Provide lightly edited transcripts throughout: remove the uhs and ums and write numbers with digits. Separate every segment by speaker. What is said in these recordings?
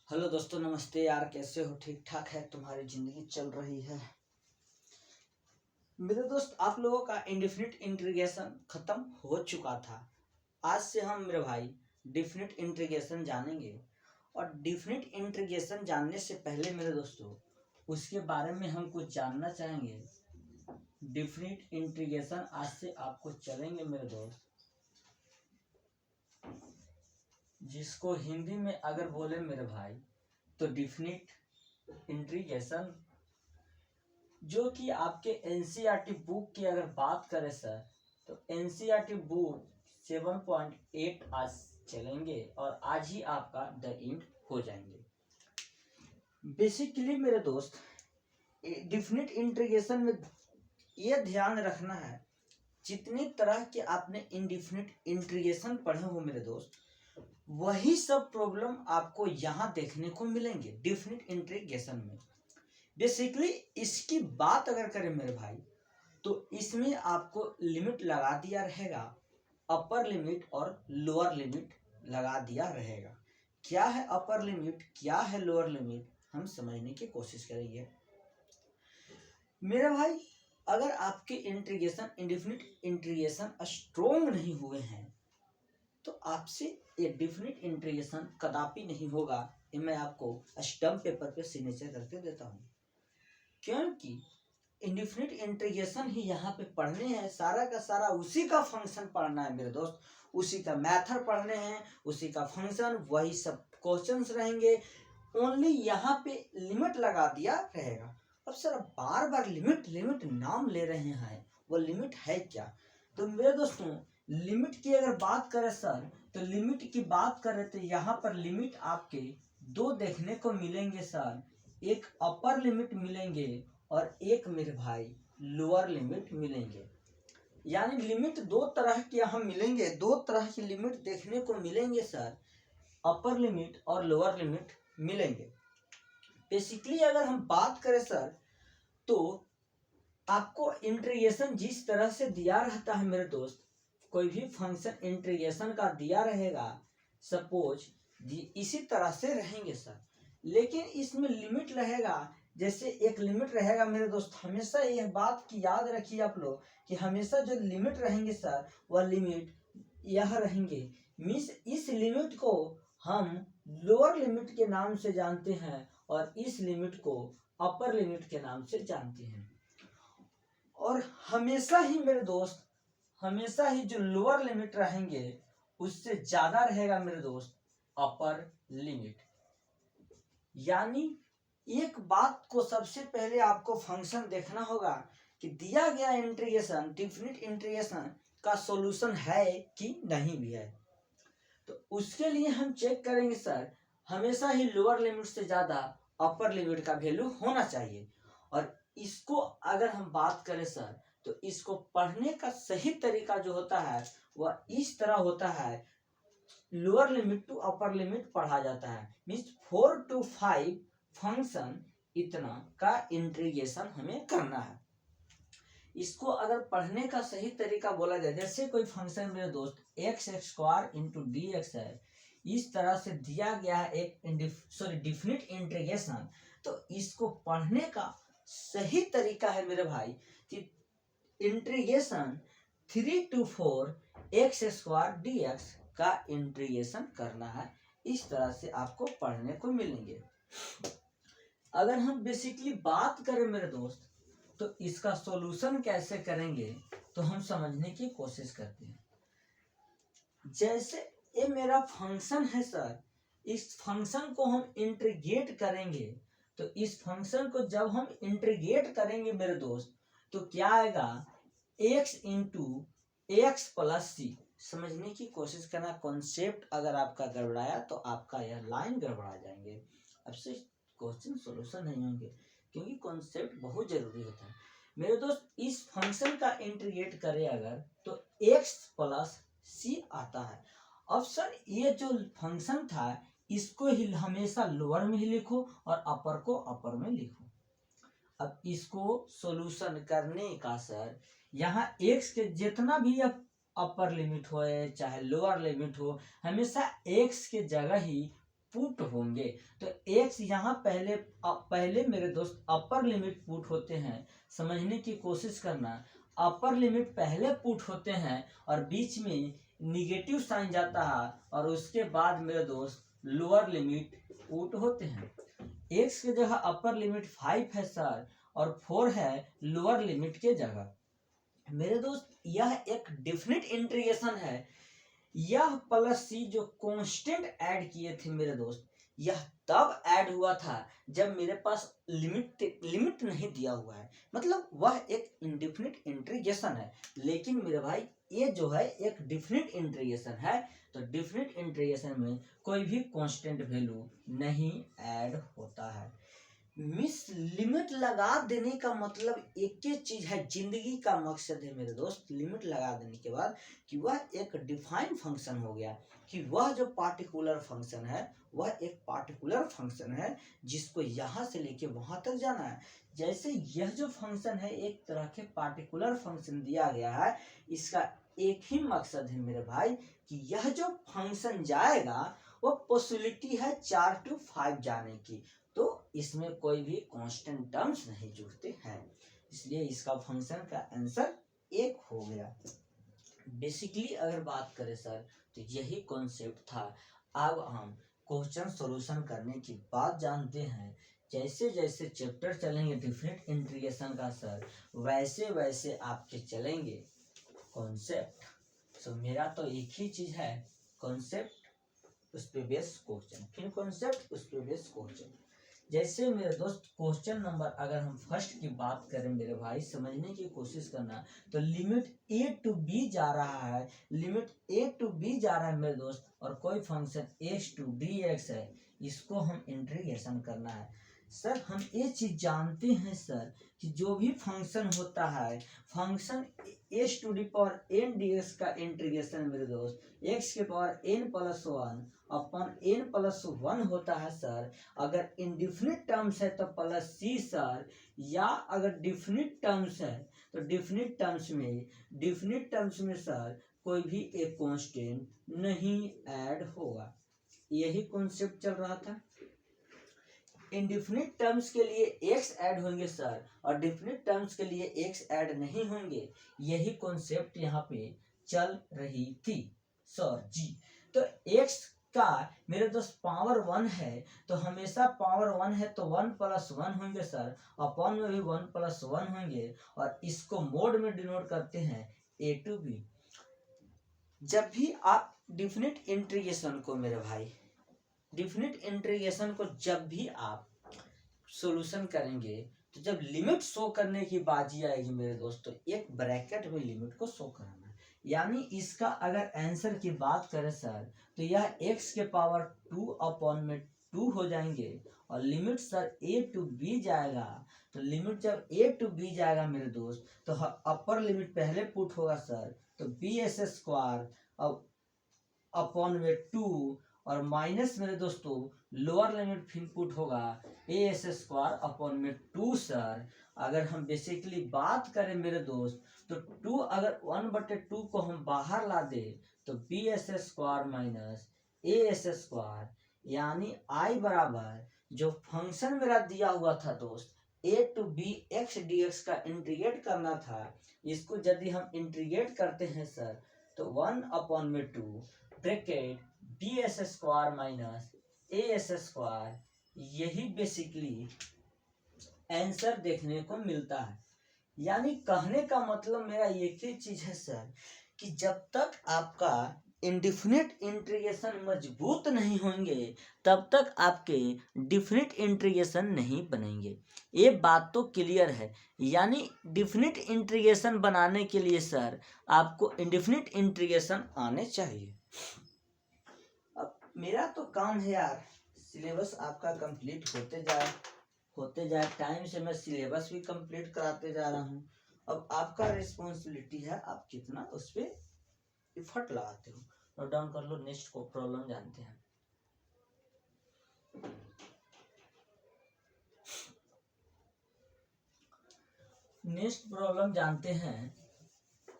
Speaker 1: Hello दोस्तों, नमस्ते यार। कैसे हो? ठीक ठाक है? तुम्हारी जिंदगी चल रही है? मेरे दोस्त, आप लोगों का इंडेफिनिट इंटीग्रेशन खत्म हो चुका था। आज से हम मेरे भाई डिफिनिट इंटीग्रेशन जानेंगे। और डिफिनिट इंटीग्रेशन जानने से पहले मेरे दोस्तों, उसके बारे में हम कुछ जानना चाहेंगे। डिफिनिट इंटीग्रेशन आज से आपको चलेंगे मेरे दोस्त, जिसको हिंदी में अगर बोले मेरे भाई तो डिफिनिट इंटीग्रेशन, जो कि आपके एनसीईआरटी बुक की अगर बात करें सर, तो एनसीईआरटी बुक 7.8 आज चलेंगे और आज ही आपका द एंड हो जाएंगे। बेसिकली मेरे दोस्त, डिफिनिट इंटीग्रेशन में ये ध्यान रखना है, जितनी तरह के आपने इंडिफिनिट इंटीग्रेशन पढ़े हो मेरे दोस्त, वही सब प्रॉब्लम आपको यहाँ देखने को मिलेंगे डिफिनिट इंटीग्रेशन में। बेसिकली इसकी बात अगर करें मेरे भाई, तो इसमें आपको लिमिट लगा दिया रहेगा, अपर लिमिट और लोअर लिमिट लगा दिया रहेगा। क्या है अपर लिमिट, क्या है लोअर लिमिट, हम समझने की कोशिश करेंगे मेरे भाई। अगर आपके इंटीग्रेशन इंडेफिनिट इंटीग्रेशन स्ट्रोंग नहीं हुए हैं तो आपसे ये डिफिनिट इंटीग्रेशन कदापि नहीं होगा। ये मैं आपको स्टम्प पेपर पे सिग्नेचर करके देता हूँ, क्योंकि इंडेफिनिट इंटीग्रेशन ही यहाँ पे पढ़ने हैं। सारा का सारा उसी का फंक्शन पढ़ना है मेरे दोस्त, उसी का मेथड पढ़ने हैं, उसी का फंक्शन, वही सब क्वेश्चंस रहेंगे। ओनली यहाँ पे लिमिट लगा दिया रहेगा। अब सर बार बार लिमिट लिमिट नाम ले रहे हैं, वो लिमिट है क्या? तो मेरे दोस्तों, लिमिट की अगर बात करें सर, तो लिमिट की बात करें तो यहाँ पर लिमिट आपके दो देखने को मिलेंगे सर। एक अपर लिमिट मिलेंगे और एक मेरे भाई लोअर लिमिट मिलेंगे। यानी लिमिट दो तरह के यहाँ मिलेंगे, दो तरह की लिमिट देखने को मिलेंगे सर, अपर लिमिट और लोअर लिमिट मिलेंगे। बेसिकली अगर हम बात करें सर, तो आपको इंटीग्रेशन जिस तरह से दिया रहता है मेरे दोस्त, कोई भी फंक्शन इंटीग्रेशन का दिया रहेगा, सपोज इसी तरह से रहेंगे सर, लेकिन इसमें लिमिट रहेगा। जैसे एक लिमिट रहेगा मेरे दोस्त, हमेशा यह बात की याद रखिए आप लोग कि हमेशा जो लिमिट रहेंगे सर, वह लिमिट यह रहेंगे। मीन्स इस लिमिट को हम लोअर लिमिट के नाम से जानते हैं और इस लिमिट को अपर लिमिट के नाम से जानते हैं। और हमेशा ही मेरे दोस्त, हमेशा ही जो लोअर लिमिट रहेंगे उससे ज्यादा रहेगा मेरे दोस्त अपर लिमिट। यानी एक बात को सबसे पहले आपको फंक्शन देखना होगा कि दिया गया इंटीग्रेशन, डिफिनिट इंटीग्रेशन का सॉल्यूशन है कि नहीं भी है। तो उसके लिए हम चेक करेंगे सर, हमेशा ही लोअर लिमिट से ज्यादा अपर लिमिट का वैल्यू होना चाहिए। और इसको अगर हम बात करें सर, तो इसको पढ़ने का सही तरीका जो होता है वह इस तरह होता है, lower limit to upper limit पढ़ा जाता है। मीन्स 4 to 5 फंक्शन इतना का इंटीग्रेशन हमें करना है। इसको अगर पढ़ने का सही तरीका बोला जाए, जैसे कोई फंक्शन मेरे दोस्त x square into D x है, इस तरह से दिया गया है एक डिफिनिट इंटीग्रेशन, तो इसको पढ़ने का सही तरीका है मेरे भाई कि integration 3 to 4 x square d x का इंटीग्रेशन करना है। इस तरह से आपको पढ़ने को मिलेंगे। अगर हम बेसिकली बात करें मेरे दोस्त, तो इसका सॉल्यूशन कैसे करेंगे तो हम समझने की कोशिश करते हैं। जैसे ये मेरा फंक्शन है सर, इस फंक्शन को हम इंटीग्रेट करेंगे, तो इस फंक्शन को जब हम इंटीग्रेट करेंगे मेरे दोस्त, तो क्या आएगा, x इंटू एक्स प्लस सी। समझने की कोशिश करना, कॉन्सेप्ट अगर आपका गड़बड़ाया तो आपका यह लाइन गड़बड़ा जाएंगे, अब से क्वेश्चन सॉल्यूशन नहीं होंगे, क्योंकि कॉन्सेप्ट बहुत जरूरी होता है मेरे दोस्त। इस फंक्शन का इंटीग्रेट करें अगर, तो x प्लस सी आता है। अब सर ये जो फंक्शन था, इसको ही हमेशा लोअर में ही लिखो और अपर को अपर में लिखो। अब इसको सॉल्यूशन करने का सर, यहाँ x के जितना भी अपर लिमिट हो चाहे लोअर लिमिट हो, हमेशा x के जगह ही पुट होंगे। तो एक्स यहाँ पहले मेरे दोस्त अपर लिमिट पुट होते हैं, समझने की कोशिश करना। अपर लिमिट पहले पुट होते हैं और बीच में निगेटिव साइन जाता है और उसके बाद मेरे दोस्त लोअर लिमिट पुट होते हैं। एक्स की जगह अपर लिमिट 5 है सर और 4 है लोअर लिमिट के जगह। मेरे दोस्त यह एक डेफिनेट इंटीग्रेशन है। यह प्लस सी जो कांस्टेंट ऐड किए थे मेरे दोस्त, यह तब ऐड हुआ था जब मेरे पास लिमिट नहीं दिया हुआ है, मतलब वह एक इंडेफिनिट इंटीग्रेशन है। लेकिन मेरे भाई ये जो है एक डेफिनिट इंटीग्रेशन है, तो डेफिनिट इंटीग्रेशन में कोई भी कांस्टेंट वैल्यू नहीं ऐड होता है। मिस लिमिट लगा देने का मतलब एक ही चीज है, जिंदगी का मकसद है मेरे दोस्त। लिमिट लगा देने के बाद कि वह एक डिफाइन फंक्शन हो गया, कि वह जो पार्टिकुलर फंक्शन है वह एक पार्टिकुलर फंक्शन है जिसको यहाँ से लेके वहां तक जाना है। जैसे यह जो फंक्शन है एक तरह के पार्टिकुलर फंक्शन दिया गया है, इसका एक ही मकसद है मेरे भाई कि यह जो फंक्शन जाएगा वो पॉसिबिलिटी है 4 to 5 जाने की, तो इसमें कोई भी कांस्टेंट टर्म्स नहीं जुड़ते हैं, इसलिए इसका फंक्शन का आंसर 1 हो गया। बेसिकली अगर बात करें सर तो यही कॉन्सेप्ट था। अब हम क्वेश्चन सॉल्यूशन करने की बात जानते हैं। जैसे जैसे चैप्टर चलेंगे डेफिनेट इंटीग्रेशन का सर, वैसे वैसे आपके चलेंगे कॉन्सेप्ट। सो मेरा तो एक ही चीज है, कॉन्सेप्ट उस पे बेस्ड क्वेश्चन, फिर कॉन्सेप्ट उस पे बेस्ड क्वेश्चन। जैसे मेरे दोस्त क्वेश्चन नंबर अगर हम फर्स्ट की बात करें मेरे भाई, समझने की कोशिश करना। तो लिमिट a to b जा रहा है, लिमिट a to b जा रहा है मेरे दोस्त, और कोई फंक्शन x to dx है, इसको हम इंटीग्रेशन करना है। सर हम ये चीज जानते हैं सर कि जो भी फंक्शन होता है, function h to the power n dx का इंटीग्रेशन मेरे दोस्त x के power n plus 1 upon n plus 1 होता है सर। अगर इनडिफिनिट टर्म्स है तो प्लस सी सर, या अगर डिफिनिट टर्म्स है तो डिफिनिट टर्म्स में सर कोई भी एक कांस्टेंट नहीं ऐड होगा। यही कॉन्सेप्ट चल रहा था। इनडिफिनिट टर्म्स के लिए x ऐड होंगे सर और डिफिनिट टर्म्स के लिए x ऐड नहीं होंगे, यही कॉन्सेप्ट यहाँ पे चल रही थी सर जी। तो x का मेरे दोस्त पावर 1 है, तो हमेशा पावर 1 है तो 1 प्लस 1 होंगे सर, अपॉन में भी 1 प्लस 1 होंगे, और इसको मोड में डिनोट करते हैं a to b। जब भी आप डिफिनिट इंटीग्रेशन को मेरे भाई, डिफिनिट इंटीग्रेशन को जब भी आप सॉल्यूशन करेंगे तो जब लिमिट शो करने की बाजी आएगी मेरे दोस्तों, एक ब्रैकेट में लिमिट को शो कराना है। यानी इसका अगर आंसर की बात करें सर तो यह x के पावर 2 अपॉन में 2 हो जाएंगे, और limit sir a to b जाएगा। तो लिमिट जब a to b जाएगा मेरे दोस्त तो अपर लिमिट पहले पुट होगा सर, तो bs स्क्वायर अपॉन में 2, और माइनस मेरे दोस्तों लोअर लिमिट फिर पुट होगा ए एस स्क्वायर अपॉन में 2 सर। अगर हम बेसिकली बात करें मेरे दोस्त तो 2 अगर 1/2 को हम बाहर ला दे तो b s square minus a s square, यानी आई बराबर जो फंक्शन मेरा दिया हुआ था दोस्त a to b x dx का इंटीग्रेट करना था, इसको यदि हम इंटीग्रेट करते हैं सर तो 1 अपॉन में 2 bracket b s square minus a s square, यही बेसिकली आंसर देखने को मिलता है। यानी कहने का मतलब मेरा एक ही चीज है सर कि जब तक आपका इंडिफिनिट इंटीग्रेशन मजबूत नहीं होंगे तब तक आपके डिफिनिट इंटीग्रेशन नहीं बनेंगे, ये बात तो क्लियर है। यानी डिफिनिट इंटीग्रेशन बनाने के लिए सर आपको इंडिफिनिट इंटीग्रेशन आने चाहिए। अब मेरा तो काम है यार, सिलेबस आपका कंप्लीट होते जाए टाइम से मैं सिलेबस भी कंप्लीट कराते जा रहा हूँ। अब आपका रिस्पॉन्सिबिलिटी है आप कितना उस पर इफर्ट लगाते हो। नोट डाउन कर लो, नेक्स्ट को प्रॉब्लम जानते हैं। नेक्स्ट प्रॉब्लम जानते हैं,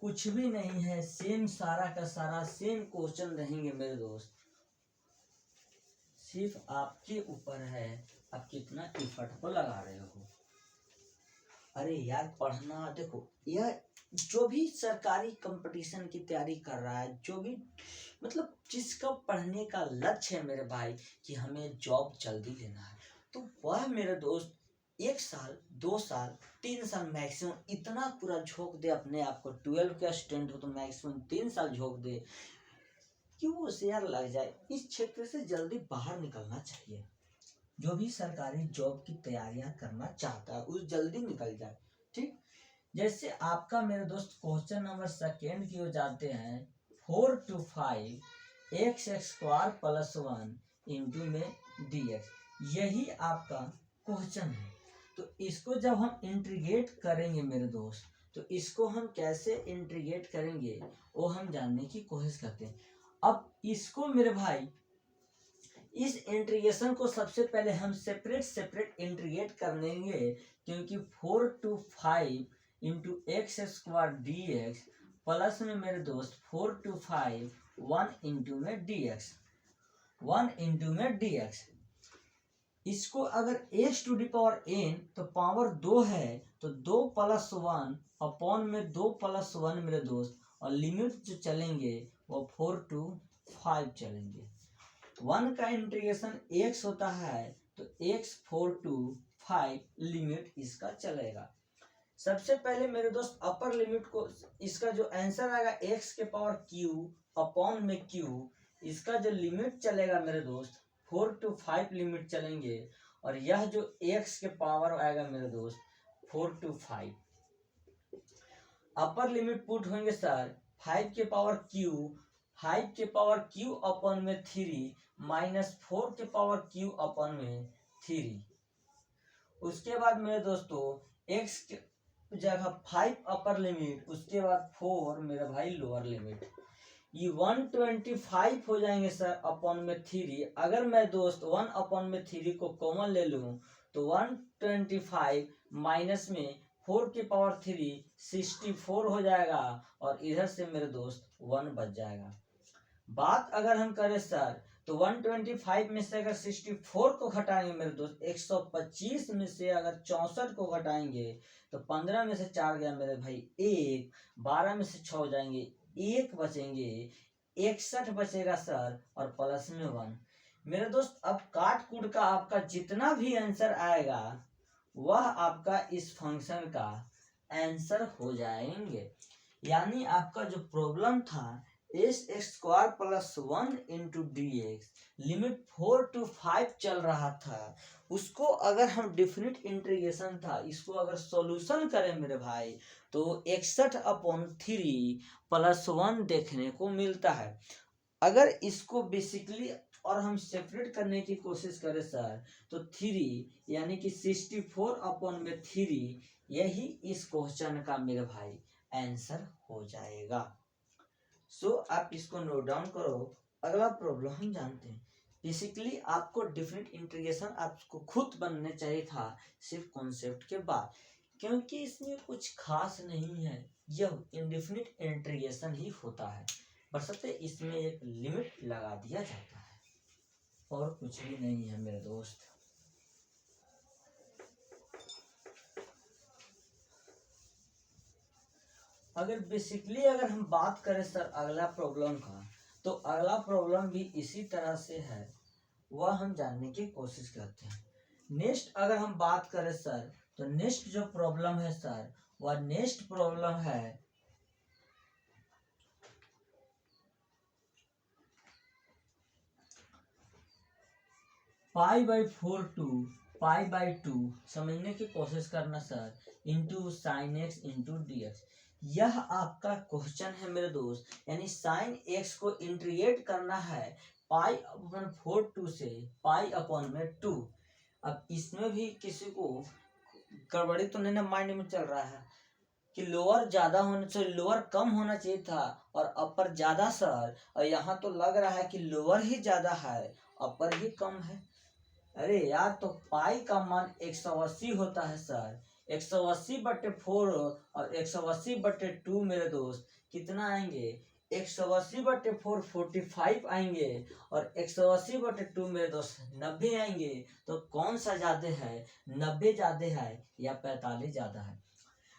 Speaker 1: कुछ भी नहीं है, सेम सारा का सारा सेम क्वेश्चन रहेंगे मेरे दोस्त, सिर्फ आपके ऊपर है, आप कितना एफर्ट को लगा रहे हो। अरे यार पढ़ना, देखो यह जो भी सरकारी कंपटीशन की तैयारी कर रहा है, जो भी मतलब जिसका पढ़ने का लक्ष्य है मेरे भाई कि हमें जॉब जल्दी लेना है, तो वह मेरे दोस्त 1 साल 2 साल 3 साल मैक्सिमम इतना पूरा झोंक दे अपने आप को। 12 का स्टूडेंट हो तो मैक्सिमम 3 साल झोंक दे कि वो उसे यार लग जाए। इस क्षेत्र से जल्दी बाहर निकलना चाहिए। जो भी सरकारी जॉब की तैयारियां करना चाहता है उस जल्दी निकल जाए। ठीक, जैसे आपका मेरे दोस्त क्वेश्चन नंबर सेकेंड की ओर जाते हैं। 4 to 5 x square plus 1 into में dx, यही आपका क्वेश्चन है। तो इसको जब हम इंटीग्रेट करेंगे मेरे दोस्त, तो इसको हम कैसे इंटीग्रेट करेंगे वो हम जानने की कोशिश करते हैं। अब इसको मेरे भाई, इस इंटीग्रेशन को सबसे पहले हम सेपरेट इंटीग्रेट कर लेंगे, क्योंकि 4 to 5 into x square d x plus में मेरे दोस्त 4 to 5 1 इंटू में डी एक्स, 1 इंटू में डी एक्स। इसको अगर x to the power n तो पावर 2 है, तो 2 + 1 अपॉन में 2 + 1 मेरे दोस्त, और लिमिट जो चलेंगे वो 4 to 5 चलेंगे। 1 का इंटीग्रेशन x होता है, तो x 4 to 5 लिमिट इसका चलेगा। सबसे पहले मेरे दोस्त अपर लिमिट को, इसका जो आंसर आएगा x के पावर q अपॉन में q, इसका जो लिमिट चलेगा मेरे दोस्त 4 to 5 लिमिट चलेंगे, और यह जो x के पावर आएगा मेरे दोस्त 4 to 5। अपर लिमिट पुट होंगे सर 5 के पावर q, 5 के पावर q अपॉन में 3 माइनस 4 के पावर q अपॉन में 3। उसके बाद मेरे दोस्तों x के जगह 5 अपर लिमिट, उसके बाद 4 मेरे भाई लोअर लिमिट, ये 125 हो जाएंगे सर अपॉन में 3। अगर मैं दोस्त 1 अपॉन में 3 को कॉमन ले लूं तो 125 माइनस में 4 के पावर 3 64 हो जाएगा, और इधर से मेरे दोस्त 1 बच जाएगा। बात अगर हम करें सर तो 125 में से अगर 64 को घटाएंगे मेरे दोस्त, 125 में से अगर 64 को घटाएंगे तो 15 में से 4 गया मेरे भाई 1, 12 में से 6 हो जाएंगे 1 बचेंगे, 61 बचेगा सर, और प्लस में 1। मेरे दोस्त अब काट कूट का आपका जितना भी आंसर आएगा वह आपका इस फंक्शन का आंसर हो जाएंगे। यानी आपका जो प्रॉब्लम था x² + 1 into D x, limit 4 to 5 चल रहा था, उसको अगर हम डिफिनिट इंटीग्रेशन था, इसको अगर सॉल्यूशन करें मेरे भाई तो 61/3 + 1 देखने को मिलता है। अगर इसको बेसिकली और हम सेपरेट करने की कोशिश करें सर तो 3 यानी कि 64/3 यही इस क्वेश्चन का मेरे भाई आंसर हो जाएगा। सो आप इसको नोट डाउन करो। अगला प्रॉब्लम हम जानते हैं। बेसिकली आपको डिफरेंट इंटीग्रेशन आपको खुद बनने चाहिए था सिर्फ कॉन्सेप्ट के बाद, क्योंकि इसमें कुछ खास नहीं है, यह इंडेफिनिट इंटीग्रेशन ही होता है, बशर्ते इसमें एक लिमिट लगा दिया जाता है, और कुछ भी नहीं है मेरे दोस्त। अगर बेसिकली अगर हम बात करें सर अगला प्रॉब्लम का, तो अगला प्रॉब्लम भी इसी तरह से है, वह हम जानने की कोशिश करते हैं। नेक्स्ट अगर हम बात करें सर तो नेक्स्ट जो प्रॉब्लम है सर वह नेक्स्ट प्रॉब्लम है π/4 to π/2 समझने की कोशिश करना sir, into sine x into D x. यह आपका क्वेश्चन है मेरे दोस्त, यानी साइन एक्स को इंटीग्रेट करना है π/4 से π/2। अब इसमें भी किसी को गड़बड़ी तो नहीं ना माइंड में चल रहा है कि लोअर ज्यादा होना चाहिए, लोअर कम होना चाहिए था और अपर ज्यादा सर, और यहाँ तो लग रहा है कि लोअर ही ज्यादा है अपर ही कम है। अरे यार तो पाई का मान 180 होता है सर, 180/4 और 180/2 मेरे दोस्त कितना आएंगे 180/4 45 आएंगे और 180/2 मेरे दोस्त 90 आएंगे। तो कौन सा ज्यादा है, 90 ज्यादा है या 45 ज्यादा है?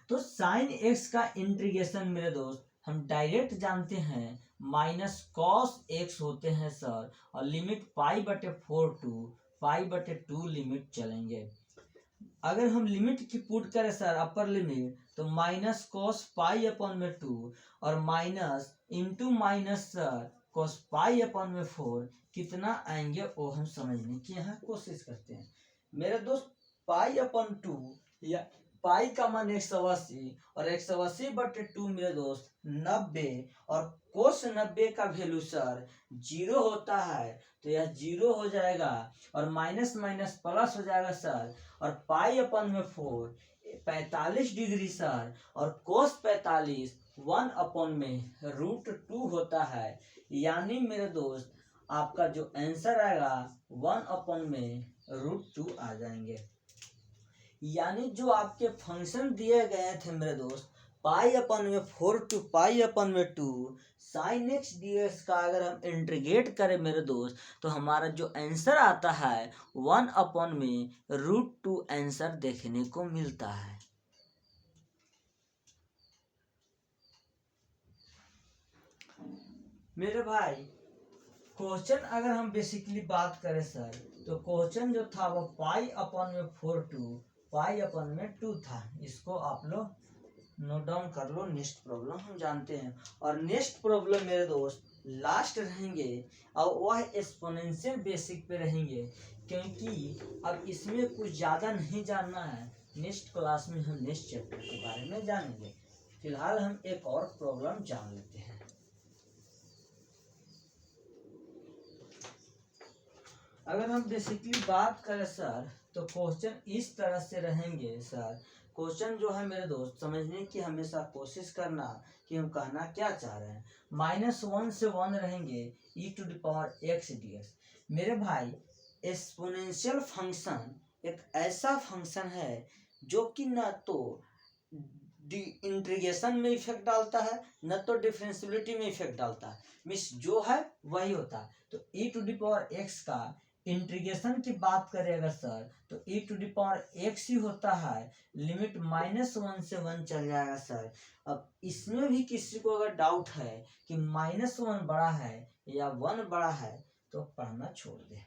Speaker 1: तो साइन एक्स का इंटीग्रेशन मेरे दोस्त हम डायरेक्ट जानते हैं माइनस कॉस एक्स होते हैं सर, और लिमिट π/4 टू π/2 लिमिट चलेंगे। अगर हम लिमिट की पुट करें सर अपर लिमिट, तो माइनस कॉस π/2 और minus into minus sir cos π/4 कितना आएंगे वो हम समझने की यहाँ कोशिश करते हैं। मेरे दोस्त π/2 या पाई का मान 180 और 180/2 मेरे दोस्त 90 और कोस 90 का वैल्यू सर 0 होता है, तो यह 0 हो जाएगा और माइनस माइनस प्लस हो जाएगा सर। और π/4 45 डिग्री सर, और कोस 45 1/√2 होता है। यानी मेरे दोस्त आपका जो आंसर आएगा 1/√2 आ जाएंगे। यानी जो आपके फंक्शन दिए गए थे मेरे दोस्त π/4 टू π/2 साइन एक्स dx का अगर हम इंटीग्रेट करें मेरे दोस्त, तो हमारा जो आंसर आता है 1/√2 आंसर देखने को मिलता है। मेरे भाई क्वेश्चन अगर हम बेसिकली बात करें सर, तो क्वेश्चन जो था वो π/4 टू π/2 था। इसको आप लोग नोट डाउन कर लो। नेक्स्ट प्रॉब्लम हम जानते हैं, और नेक्स्ट प्रॉब्लम मेरे दोस्त लास्ट रहेंगे और वह एक्सपोनेंशियल बेसिक पे रहेंगे, क्योंकि अब इसमें कुछ ज़्यादा नहीं जानना है। नेक्स्ट क्लास में हम नेक्स्ट चैप्टर के बारे में जानेंगे। फिलहाल हम एक और प्रॉब्लम जान लेते हैं। अगर हम बेसिकली बात करें सर, तो क्वेश्चन इस तरह से रहेंगे सर। क्वेश्चन जो है मेरे दोस्त समझने की हमेशा कोशिश करना कि हम कहना क्या चाह रहे हैं। -1 से 1 रहेंगे e⁻x dx। मेरे भाई एक्सपोनेंशियल फंक्शन एक ऐसा फंक्शन है जो कि न तो इंटीग्रेशन में इफेक्ट डालता है, न तो डिफरेंशियबिलिटी में इफेक्ट डालता है। मीन्स जो है वही होता है। तो e⁻x का इंटीग्रेशन की बात करें अगर सर, तो e⁻x ही होता है। लिमिट -1 से 1 चल जाएगा सर। अब इसमें भी किसी को अगर डाउट है कि -1 बड़ा है या 1 बड़ा है, तो पढ़ना छोड़ दे।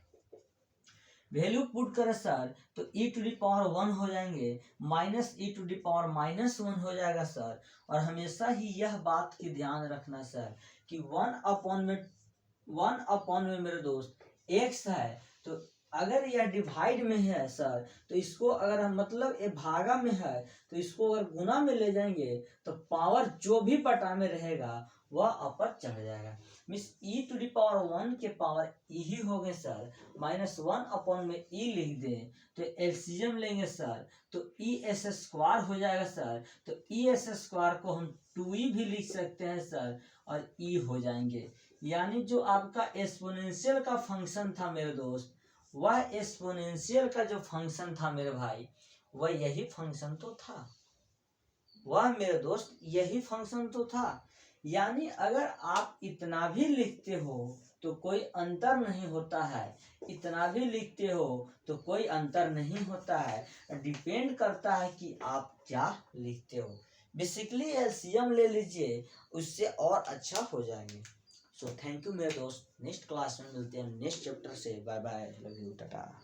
Speaker 1: वैल्यू पुट करें सर, तो e⁻1 हो जाएंगे, -e⁻−1 हो जाएगा सर। और हमेशा ही यह बात की ध्यान रखना सर कि 1/में मेरे दोस्त x है, तो अगर यह डिवाइड में है सर, तो इसको अगर हम मतलब ये भागा में है, तो इसको अगर गुना में ले जाएंगे तो पावर जो भी बटा में रहेगा वह अपर चढ़ जाएगा। मीन्स e⁻1 के पावर e ही हो गए सर। -1 में e लिख दें तो एलसीएम लेंगे सर, तो e² हो जाएगा सर। तो e² को हम 2e भी लिख सकते हैं सर, और e हो जाएंगे। यानी जो आपका एक्सपोनेंशियल का फंक्शन था मेरे दोस्त, वह एक्सपोनेंशियल का जो फंक्शन था मेरे भाई, वह यही फंक्शन तो था। वह मेरे दोस्त यही फंक्शन तो था। यानी अगर आप इतना भी लिखते हो तो कोई अंतर नहीं होता है, इतना भी लिखते हो तो कोई अंतर नहीं होता है। डिपेंड करता है कि आप क्या लिखते हो। बेसिकली एलसीएम ले लीजिए, उससे और अच्छा हो जाएंगे। सो थैंक यू मेरे दोस्त। नेक्स्ट क्लास में मिलते हैं नेक्स्ट चैप्टर से। Bye bye, love you, Tata.